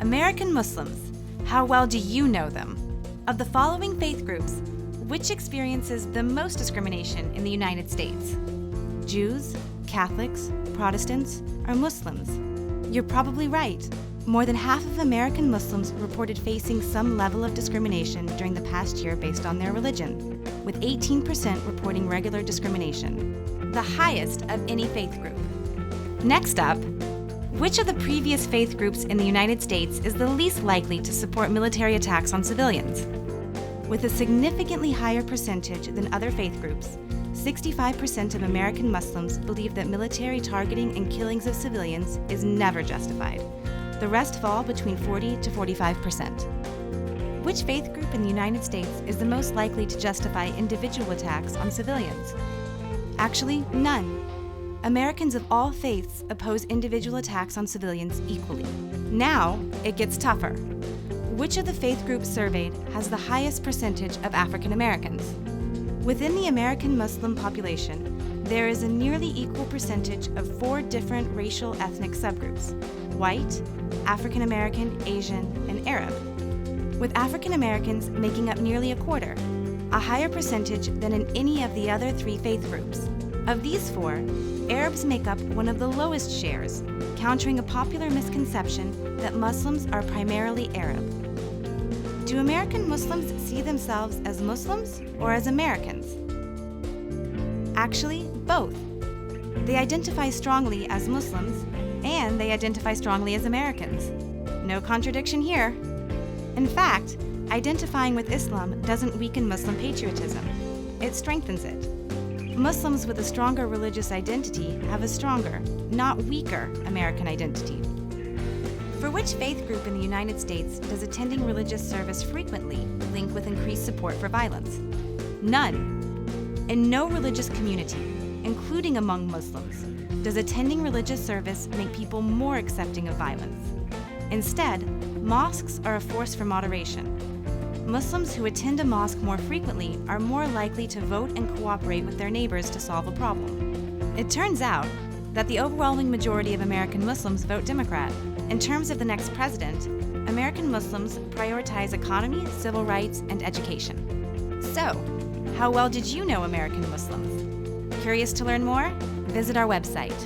American Muslims. How well do you know them? Of the following faith groups, which experiences the most discrimination in the United States? Jews, Catholics, Protestants, or Muslims? You're probably right. More than half of American Muslims reported facing some level of discrimination during the past year based on their religion, with 18% reporting regular discrimination, the highest of any faith group. Next up, which of the previous faith groups in the United States is the least likely to support military attacks on civilians? With a significantly higher percentage than other faith groups, 65% of American Muslims believe that military targeting and killings of civilians is never justified. The rest fall between 40 to 45%. Which faith group in the United States is the most likely to justify individual attacks on civilians? Actually, none. Americans of all faiths oppose individual attacks on civilians equally. Now, it gets tougher. Which of the faith groups surveyed has the highest percentage of African Americans? Within the American Muslim population, there is a nearly equal percentage of 4 different racial ethnic subgroups: white, African American, Asian, and Arab, with African Americans making up nearly a quarter, a higher percentage than in any of the other 3 faith groups. Of these 4, Arabs make up one of the lowest shares, countering a popular misconception that Muslims are primarily Arab. Do American Muslims see themselves as Muslims or as Americans? Actually, both. They identify strongly as Muslims, and they identify strongly as Americans. No contradiction here. In fact, identifying with Islam doesn't weaken Muslim patriotism. It strengthens it. Muslims with a stronger religious identity have a stronger, not weaker, American identity. For which faith group in the United States does attending religious service frequently link with increased support for violence? None. In no religious community, including among Muslims, does attending religious service make people more accepting of violence. Instead, mosques are a force for moderation. Muslims who attend a mosque more frequently are more likely to vote and cooperate with their neighbors to solve a problem. It turns out that the overwhelming majority of American Muslims vote Democrat. In terms of the next president, American Muslims prioritize economy, civil rights, and education. So, how well did you know American Muslims? Curious to learn more? Visit our website.